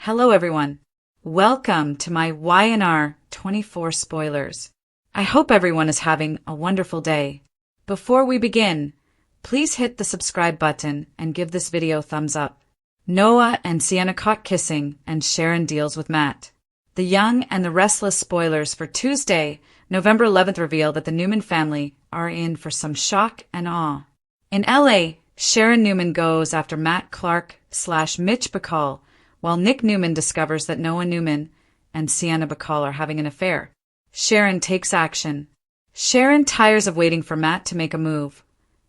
Hello everyone. Welcome to my YNR 24 spoilers. I hope everyone is having a wonderful day. Before we begin, please hit the subscribe button and give this video a thumbs up. Noah and Sienna caught kissing and Sharon deals with Matt. The Young and the Restless spoilers for Tuesday, November 11th reveal that the Newman family are in for some shock and awe. In LA, Sharon Newman goes after Matt Clark/Mitch Bacall, while Nick Newman discovers that Noah Newman and Sienna Bacall are having an affair. Sharon takes action. Sharon tires of waiting for Matt to make a move,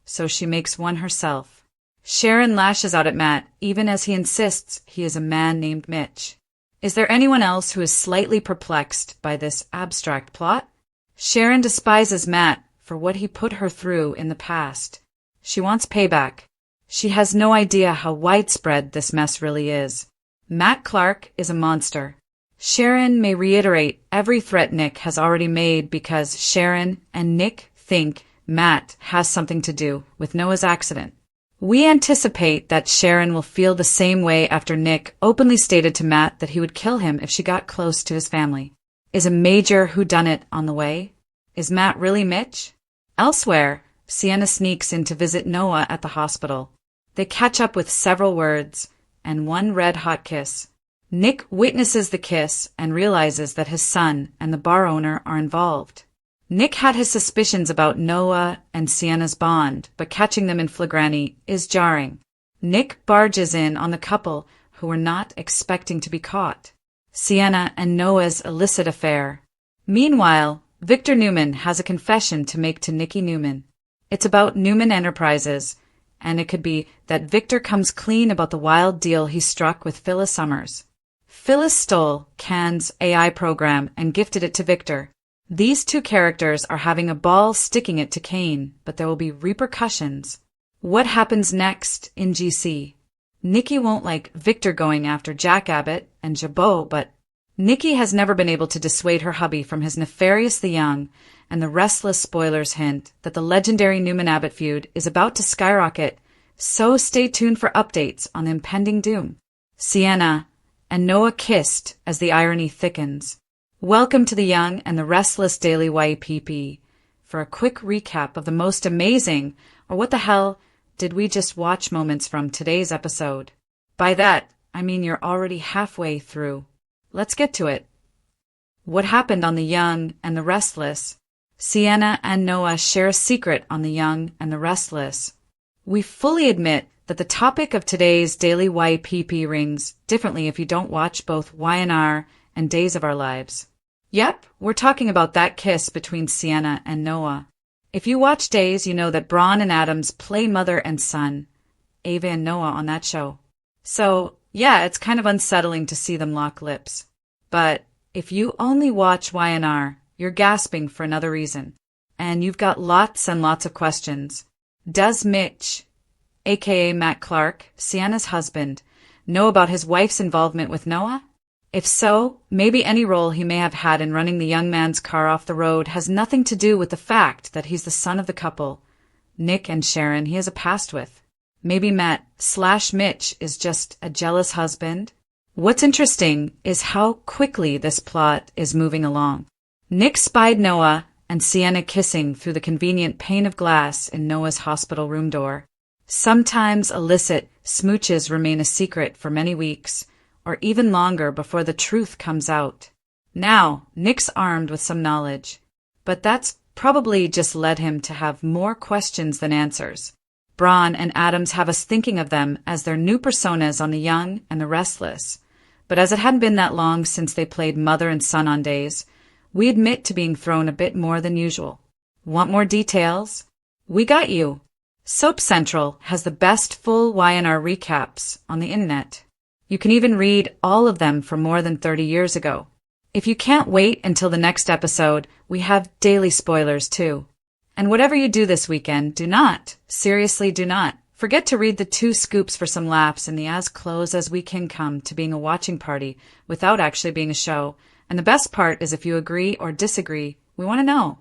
so she makes one herself. Sharon lashes out at Matt even as he insists he is a man named Mitch. Is there anyone else who is slightly perplexed by this abstract plot? Sharon despises Matt for what he put her through in the past. She wants payback. She has no idea how widespread this mess really is. Matt Clark is a monster. Sharon may reiterate every threat Nick has already made because Sharon and Nick think Matt has something to do with Noah's accident. We anticipate that Sharon will feel the same way after Nick openly stated to Matt that he would kill him if she got close to his family. Is a major whodunit on the way? Is Matt really Mitch? Elsewhere, Sienna sneaks in to visit Noah at the hospital. They catch up with several words and one red-hot kiss. Nick witnesses the kiss and realizes that his son and the bar owner are involved. Nick had his suspicions about Noah and Sienna's bond, but catching them in flagrante is jarring. Nick barges in on the couple who were not expecting to be caught. Sienna and Noah's illicit affair. Meanwhile, Victor Newman has a confession to make to Nikki Newman. It's about Newman Enterprises, and it could be that Victor comes clean about the wild deal he struck with Phyllis Summers. Phyllis stole Can's AI program and gifted it to Victor. These two characters are having a ball sticking it to Kane, but there will be repercussions. What happens next in GC? Nikki won't like Victor going after Jack Abbott and Jabot, but Nikki has never been able to dissuade her hubby from his nefarious The Young, and the Restless spoilers hint that the legendary Newman-Abbott feud is about to skyrocket, so stay tuned for updates on the impending doom. Sienna and Noah kissed as the irony thickens. Welcome to The Young and the Restless Daily YPP for a quick recap of the most amazing, or what the hell did we just watch moments from today's episode. By that, I mean you're already halfway through. Let's get to it. What happened on The Young and the Restless? Sienna and Noah share a secret on The Young and the Restless. We fully admit that the topic of today's daily YPP rings differently if you don't watch both YNR and Days of Our Lives. Yep, we're talking about that kiss between Sienna and Noah. If you watch Days, you know that Braun and Adams play mother and son, Ava and Noah, on that show. So, yeah, it's kind of unsettling to see them lock lips. But if you only watch YNR, you're gasping for another reason. And you've got lots and lots of questions. Does Mitch, aka Matt Clark, Sienna's husband, know about his wife's involvement with Noah? If so, maybe any role he may have had in running the young man's car off the road has nothing to do with the fact that he's the son of the couple, Nick and Sharon, he has a past with. Maybe Matt/Mitch is just a jealous husband. What's interesting is how quickly this plot is moving along. Nick spied Noah and Sienna kissing through the convenient pane of glass in Noah's hospital room door. Sometimes illicit smooches remain a secret for many weeks, or even longer before the truth comes out. Now, Nick's armed with some knowledge, but that's probably just led him to have more questions than answers. Braun and Adams have us thinking of them as their new personas on The Young and the Restless, but as it hadn't been that long since they played mother and son on Days, we admit to being thrown a bit more than usual. Want more details? We got you. Soap Central has the best full YNR recaps on the internet. You can even read all of them from more than 30 years ago. If you can't wait until the next episode, we have daily spoilers too. And whatever you do this weekend, do not, seriously do not, forget to read the 2 scoops for some laughs in the as close as we can come to being a watching party without actually being a show. And the best part is if you agree or disagree, we want to know.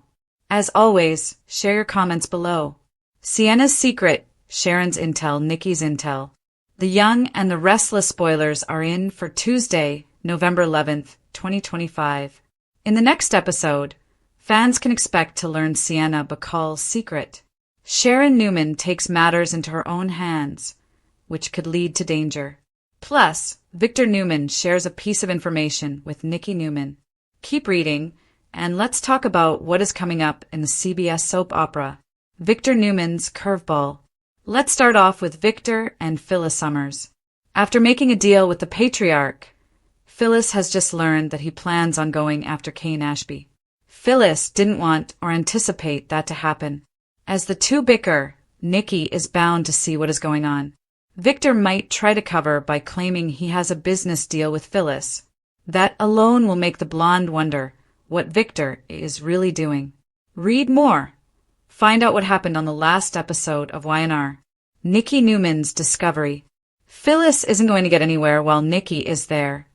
As always, share your comments below. Sienna's secret, Sharon's intel, Nikki's intel. The Young and the Restless spoilers are in for Tuesday, November 11th, 2025. In the next episode, fans can expect to learn Sienna Bacall's secret. Sharon Newman takes matters into her own hands, which could lead to danger. Plus, Victor Newman shares a piece of information with Nikki Newman. Keep reading, and let's talk about what is coming up in the CBS soap opera, Victor Newman's Curveball. Let's start off with Victor and Phyllis Summers. After making a deal with the patriarch, Phyllis has just learned that he plans on going after Kane Ashby. Phyllis didn't want or anticipate that to happen. As the two bicker, Nikki is bound to see what is going on. Victor might try to cover by claiming he has a business deal with Phyllis. That alone will make the blonde wonder what Victor is really doing. Read more. Find out what happened on the last episode of Y&R. Nikki Newman's discovery. Phyllis isn't going to get anywhere while Nikki is there,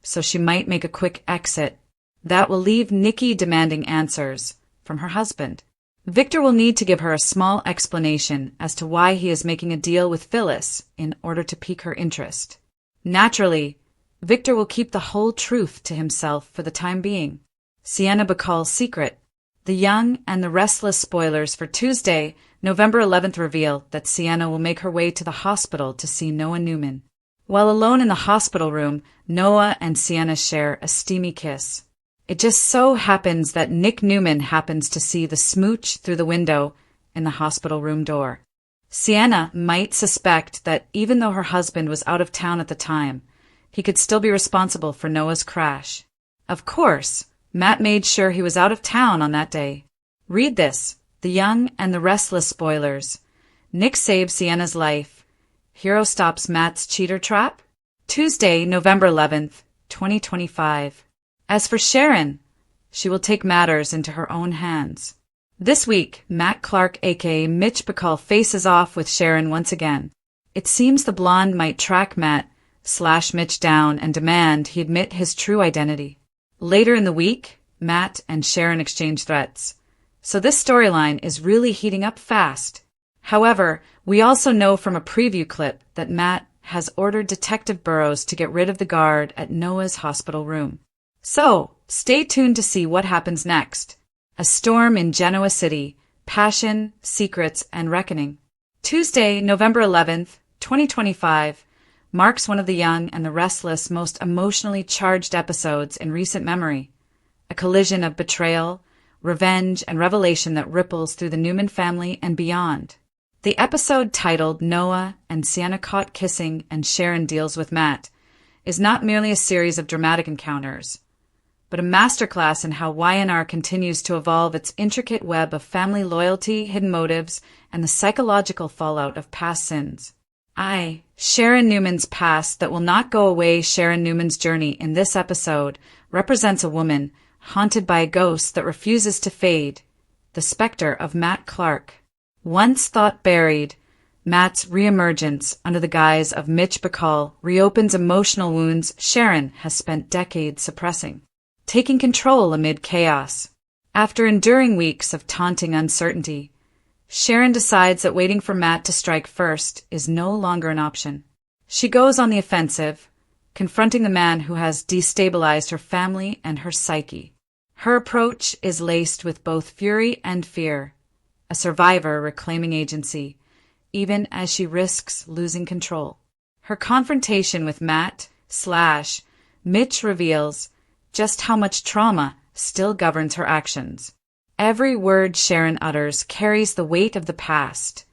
so she might make a quick exit. That will leave Nikki demanding answers from her husband. Victor will need to give her a small explanation as to why he is making a deal with Phyllis in order to pique her interest. Naturally, Victor will keep the whole truth to himself for the time being. Sienna Bacall's secret. The Young and the Restless spoilers for Tuesday, November 11th reveal that Sienna will make her way to the hospital to see Noah Newman. While alone in the hospital room, Noah and Sienna share a steamy kiss. It just so happens that Nick Newman happens to see the smooch through the window in the hospital room door. Sienna might suspect that even though her husband was out of town at the time, he could still be responsible for Noah's crash. Of course, Matt made sure he was out of town on that day. Read this, The Young and the Restless spoilers. Nick saves Sienna's life. Hero stops Matt's cheater trap. Tuesday, November 11th, 2025. As for Sharon, she will take matters into her own hands. This week, Matt Clark aka Mitch Bacall faces off with Sharon once again. It seems the blonde might track Matt/Mitch down and demand he admit his true identity. Later in the week, Matt and Sharon exchange threats. So this storyline is really heating up fast. However, we also know from a preview clip that Matt has ordered Detective Burrows to get rid of the guard at Noah's hospital room. So, stay tuned to see what happens next. A storm in Genoa City, passion, secrets, and reckoning. Tuesday, November 11th, 2025, marks one of the Young and the Restless most emotionally charged episodes in recent memory. A collision of betrayal, revenge, and revelation that ripples through the Newman family and beyond. The episode titled Noah and Sienna Caught Kissing and Sharon Deals with Matt is not merely a series of dramatic encounters, but a masterclass in how Y&R continues to evolve its intricate web of family loyalty, hidden motives, and the psychological fallout of past sins. Sharon Newman's past that will not go away. Sharon Newman's journey in this episode represents a woman haunted by a ghost that refuses to fade, the specter of Matt Clark. Once thought buried, Matt's reemergence under the guise of Mitch Bacall reopens emotional wounds Sharon has spent decades suppressing, taking control amid chaos. After enduring weeks of taunting uncertainty, Sharon decides that waiting for Matt to strike first is no longer an option. She goes on the offensive, confronting the man who has destabilized her family and her psyche. Her approach is laced with both fury and fear, a survivor reclaiming agency, even as she risks losing control. Her confrontation with Matt/Mitch reveals just how much trauma still governs her actions. Every word Sharon utters carries the weight of the past,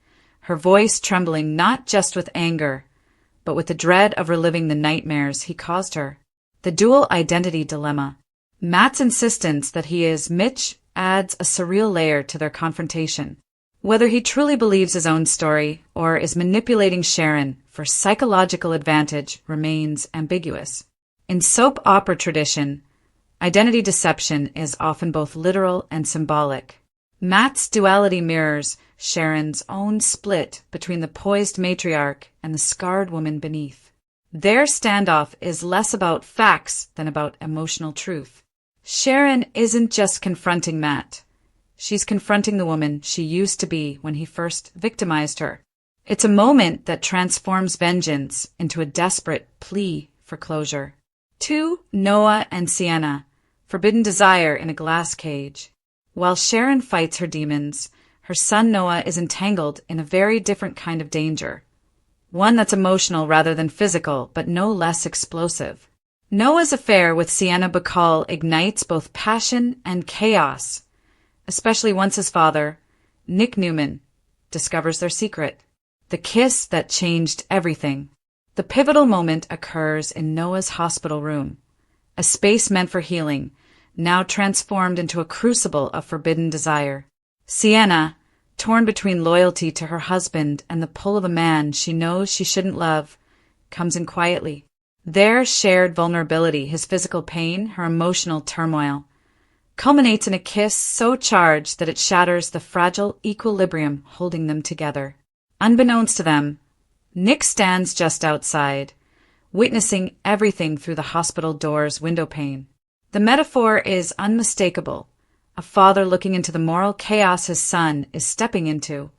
her voice trembling not just with anger, but with the dread of reliving the nightmares he caused her. The dual identity dilemma. Matt's insistence that he is Mitch adds a surreal layer to their confrontation. Whether he truly believes his own story or is manipulating Sharon for psychological advantage remains ambiguous. In soap opera tradition, identity deception is often both literal and symbolic. Matt's duality mirrors Sharon's own split between the poised matriarch and the scarred woman beneath. Their standoff is less about facts than about emotional truth. Sharon isn't just confronting Matt. She's confronting the woman she used to be when he first victimized her. It's a moment that transforms vengeance into a desperate plea for closure. 2. Noah and Sienna, forbidden desire in a glass cage. While Sharon fights her demons, her son Noah is entangled in a very different kind of danger. One that's emotional rather than physical, but no less explosive. Noah's affair with Sienna Bacall ignites both passion and chaos, especially once his father, Nick Newman, discovers their secret. The kiss that changed everything. The pivotal moment occurs in Noah's hospital room, a space meant for healing, now transformed into a crucible of forbidden desire. Sienna, torn between loyalty to her husband and the pull of a man she knows she shouldn't love, comes in quietly. Their shared vulnerability, his physical pain, her emotional turmoil, culminates in a kiss so charged that it shatters the fragile equilibrium holding them together. Unbeknownst to them, Nick stands just outside, witnessing everything through the hospital door's windowpane. The metaphor is unmistakable. A father looking into the moral chaos his son is stepping into,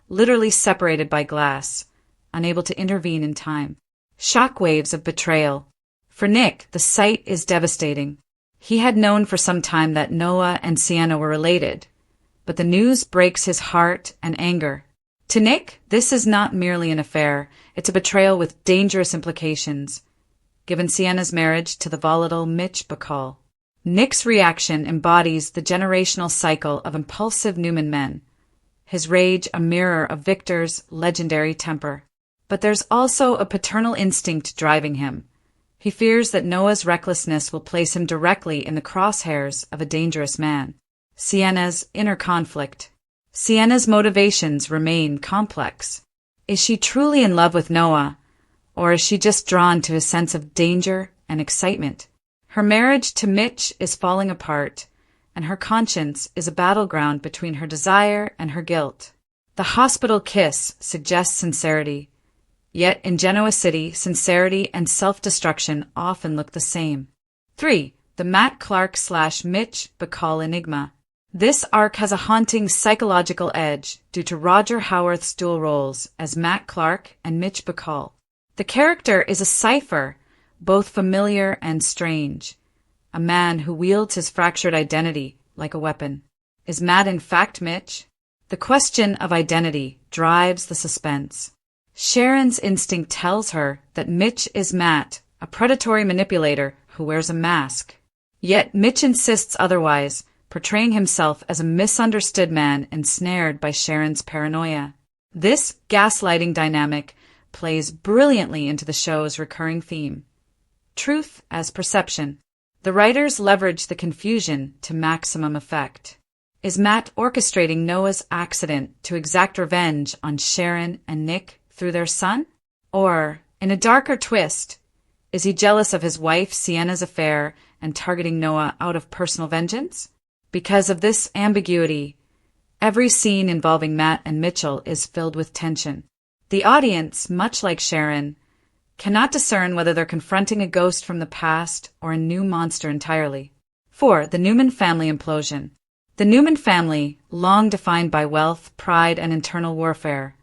literally separated by glass, unable to intervene in time. Shockwaves of betrayal. For Nick, the sight is devastating. He had known for some time that Noah and Sienna were related, but the news breaks his heart and anger. To Nick, this is not merely an affair, it's a betrayal with dangerous implications, given Sienna's marriage to the volatile Mitch Bacall. Nick's reaction embodies the generational cycle of impulsive Newman men, his rage a mirror of Victor's legendary temper. But there's also a paternal instinct driving him. He fears that Noah's recklessness will place him directly in the crosshairs of a dangerous man. Sienna's inner conflict. Sienna's motivations remain complex. Is she truly in love with Noah, or is she just drawn to his sense of danger and excitement? Her marriage to Mitch is falling apart, and her conscience is a battleground between her desire and her guilt. The hospital kiss suggests sincerity, yet in Genoa City, sincerity and self-destruction often look the same. 3. The Matt Clark/Mitch Bacall enigma. This arc has a haunting psychological edge due to Roger Howarth's dual roles as Matt Clark and Mitch Bacall. The character is a cipher, both familiar and strange, a man who wields his fractured identity like a weapon. Is Matt in fact Mitch? The question of identity drives the suspense. Sharon's instinct tells her that Mitch is Matt, a predatory manipulator who wears a mask. Yet Mitch insists otherwise, portraying himself as a misunderstood man ensnared by Sharon's paranoia. This gaslighting dynamic plays brilliantly into the show's recurring theme: truth as perception. The writers leverage the confusion to maximum effect. Is Matt orchestrating Noah's accident to exact revenge on Sharon and Nick through their son? Or, in a darker twist, is he jealous of his wife Sienna's affair and targeting Noah out of personal vengeance? Because of this ambiguity, every scene involving Matt and Mitchell is filled with tension. The audience, much like Sharon, cannot discern whether they're confronting a ghost from the past or a new monster entirely. 4. The Newman family implosion. The Newman family, long defined by wealth, pride, and internal warfare,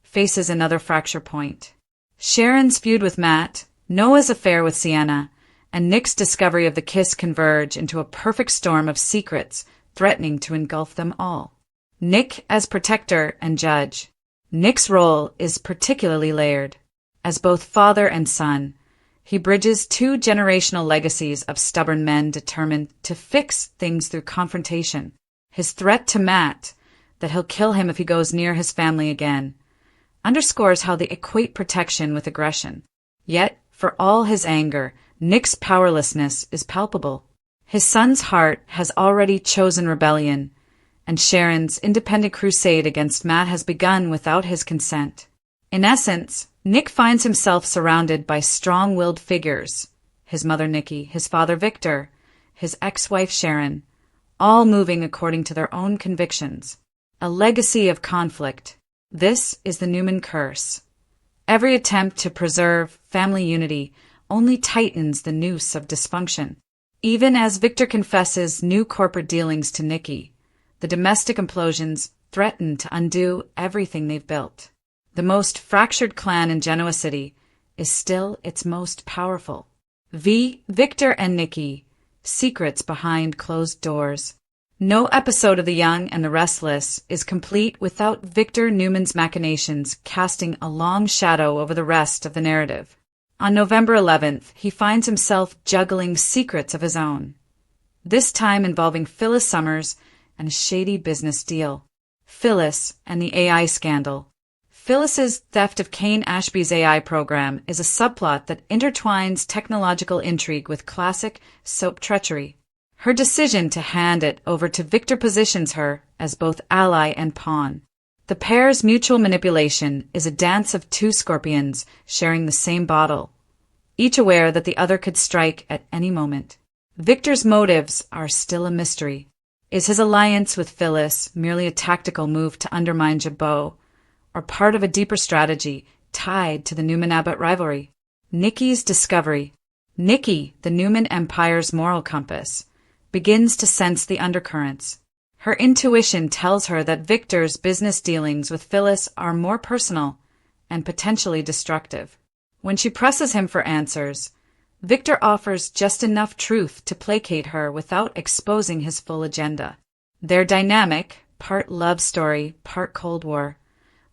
faces another fracture point. Sharon's feud with Matt, Noah's affair with Sienna, and Nick's discovery of the kiss converge into a perfect storm of secrets threatening to engulf them all. Nick as protector and judge. Nick's role is particularly layered. As both father and son, he bridges two generational legacies of stubborn men determined to fix things through confrontation. His threat to Matt, that he'll kill him if he goes near his family again, underscores how they equate protection with aggression. Yet, for all his anger, Nick's powerlessness is palpable. His son's heart has already chosen rebellion, and Sharon's independent crusade against Matt has begun without his consent. In essence, Nick finds himself surrounded by strong-willed figures, his mother Nikki, his father Victor, his ex-wife Sharon, all moving according to their own convictions. A legacy of conflict. This is the Newman curse. Every attempt to preserve family unity only tightens the noose of dysfunction. Even as Victor confesses new corporate dealings to Nikki, the domestic implosions threaten to undo everything they've built. The most fractured clan in Genoa City is still its most powerful. Victor and Nikki, secrets behind closed doors. No episode of The Young and the Restless is complete without Victor Newman's machinations casting a long shadow over the rest of the narrative. On November 11th, he finds himself juggling secrets of his own, this time involving Phyllis Summers and a shady business deal. Phyllis and the AI scandal. Phyllis's theft of Kane Ashby's AI program is a subplot that intertwines technological intrigue with classic soap treachery. Her decision to hand it over to Victor positions her as both ally and pawn. The pair's mutual manipulation is a dance of two scorpions sharing the same bottle, each aware that the other could strike at any moment. Victor's motives are still a mystery. Is his alliance with Phyllis merely a tactical move to undermine Jabot, or part of a deeper strategy tied to the Newman-Abbott rivalry? Nikki's discovery. Nikki, the Newman Empire's moral compass, begins to sense the undercurrents. Her intuition tells her that Victor's business dealings with Phyllis are more personal and potentially destructive. When she presses him for answers, Victor offers just enough truth to placate her without exposing his full agenda. Their dynamic, part love story, part Cold War,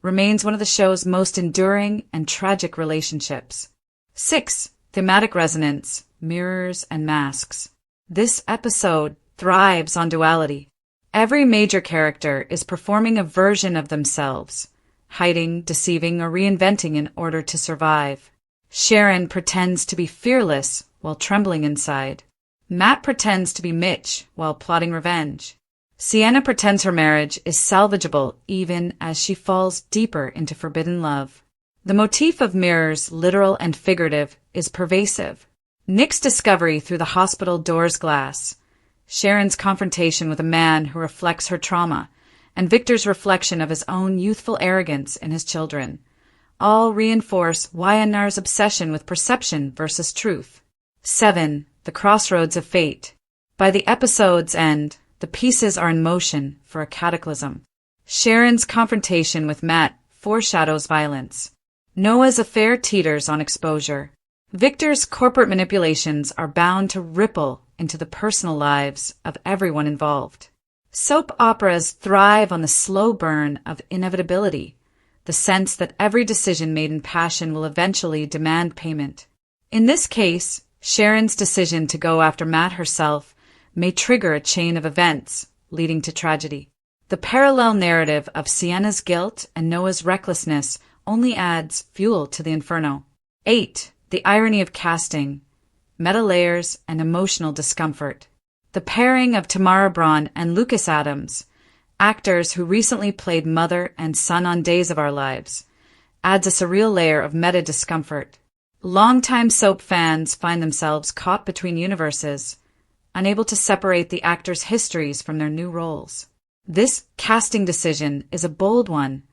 remains one of the show's most enduring and tragic relationships. 6. Thematic resonance, mirrors and masks. This episode thrives on duality. Every major character is performing a version of themselves, hiding, deceiving, or reinventing in order to survive. Sharon pretends to be fearless while trembling inside. Matt pretends to be Mitch while plotting revenge. Sienna pretends her marriage is salvageable even as she falls deeper into forbidden love. The motif of mirrors, literal and figurative, is pervasive. Nick's discovery through the hospital door's glass, Sharon's confrontation with a man who reflects her trauma, and Victor's reflection of his own youthful arrogance in his children, all reinforce Wayanar's obsession with perception versus truth. 7. The crossroads of fate. By the episode's end, the pieces are in motion for a cataclysm. Sharon's confrontation with Matt foreshadows violence. Noah's affair teeters on exposure. Victor's corporate manipulations are bound to ripple into the personal lives of everyone involved. Soap operas thrive on the slow burn of inevitability, the sense that every decision made in passion will eventually demand payment. In this case, Sharon's decision to go after Matt herself may trigger a chain of events leading to tragedy. The parallel narrative of Sienna's guilt and Noah's recklessness only adds fuel to the inferno. 8. The irony of casting, meta layers, and emotional discomfort. The pairing of Tamara Braun and Lucas Adams, actors who recently played mother and son on Days of Our Lives, adds a surreal layer of meta discomfort. Longtime soap fans find themselves caught between universes, unable to separate the actors' histories from their new roles. This casting decision is a bold one,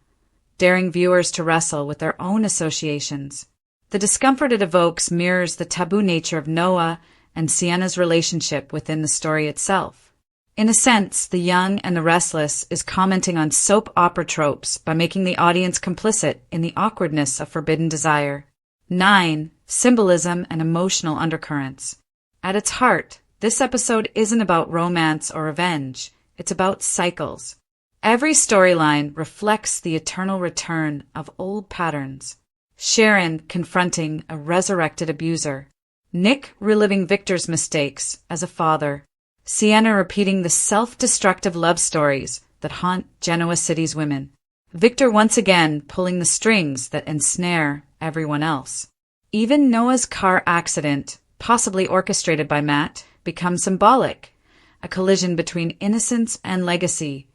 daring viewers to wrestle with their own associations. The discomfort it evokes mirrors the taboo nature of Noah and Sienna's relationship within the story itself. In a sense, The Young and the Restless is commenting on soap opera tropes by making the audience complicit in the awkwardness of forbidden desire. 9. Symbolism and emotional undercurrents. At its heart, this episode isn't about romance or revenge. It's about cycles. Every storyline reflects the eternal return of old patterns. Sharon confronting a resurrected abuser. Nick reliving Victor's mistakes as a father. Sienna repeating the self-destructive love stories that haunt Genoa City's women. Victor once again pulling the strings that ensnare everyone else. Even Noah's car accident, possibly orchestrated by Matt, becomes symbolic. A collision between innocence and legacy,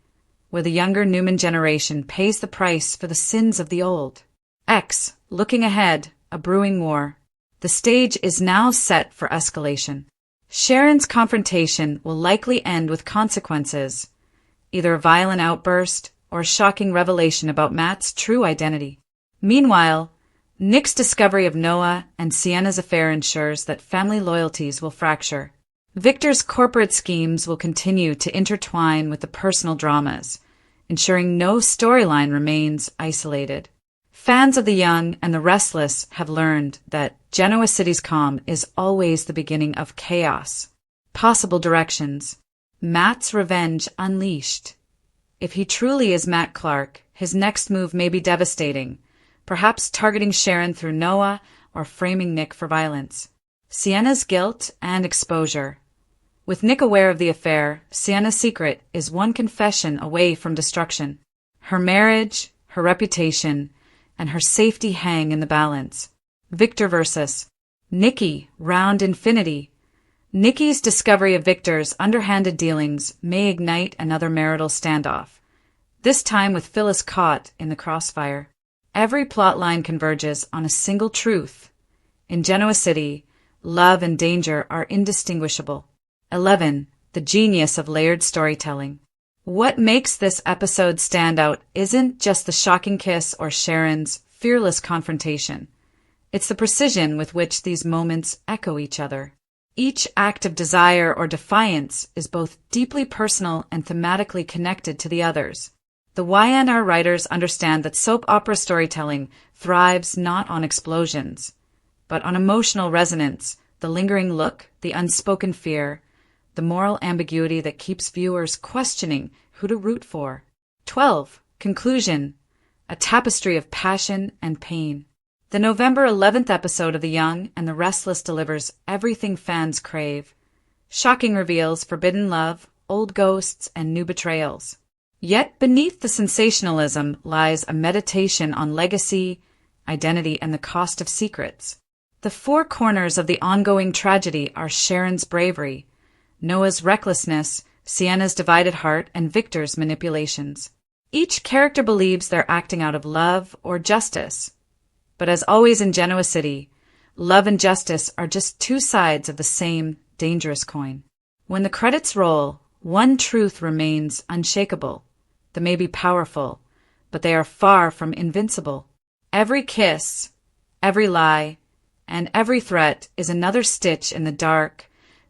where the younger Newman generation pays the price for the sins of the old. X. Looking ahead, a brewing war. The stage is now set for escalation. Sharon's confrontation will likely end with consequences, either a violent outburst or a shocking revelation about Matt's true identity. Meanwhile, Nick's discovery of Noah and Sienna's affair ensures that family loyalties will fracture. Victor's corporate schemes will continue to intertwine with the personal dramas, ensuring no storyline remains isolated. Fans of The Young and the Restless have learned that Genoa City's calm is always the beginning of chaos. Possible directions. Matt's revenge unleashed. If he truly is Matt Clark, his next move may be devastating, perhaps targeting Sharon through Noah or framing Nick for violence. Sienna's guilt and exposure. With Nick aware of the affair, Sienna's secret is one confession away from destruction. Her marriage, her reputation, and her safety hang in the balance. Victor versus Nikki, round infinity. Nikki's discovery of Victor's underhanded dealings may ignite another marital standoff, this time with Phyllis caught in the crossfire. Every plotline converges on a single truth. In Genoa City, love and danger are indistinguishable. 11. The genius of layered storytelling. What makes this episode stand out isn't just the shocking kiss or Sharon's fearless confrontation. It's the precision with which these moments echo each other. Each act of desire or defiance is both deeply personal and thematically connected to the others. The YNR writers understand that soap opera storytelling thrives not on explosions, but on emotional resonance, the lingering look, the unspoken fear, the moral ambiguity that keeps viewers questioning who to root for. 12. Conclusion. A tapestry of passion and pain. The November 11th episode of The Young and the Restless delivers everything fans crave. Shocking reveals, forbidden love, old ghosts, and new betrayals. Yet beneath the sensationalism lies a meditation on legacy, identity, and the cost of secrets. The four corners of the ongoing tragedy are Sharon's bravery, Noah's recklessness, Sienna's divided heart, and Victor's manipulations. Each character believes they're acting out of love or justice. But as always in Genoa City, love and justice are just two sides of the same dangerous coin. When the credits roll, one truth remains unshakable. They may be powerful, but they are far from invincible. Every kiss, every lie, and every threat is another stitch in the dark,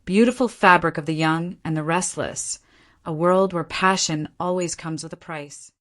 beautiful fabric of The Young and the Restless, a world where passion always comes with a price.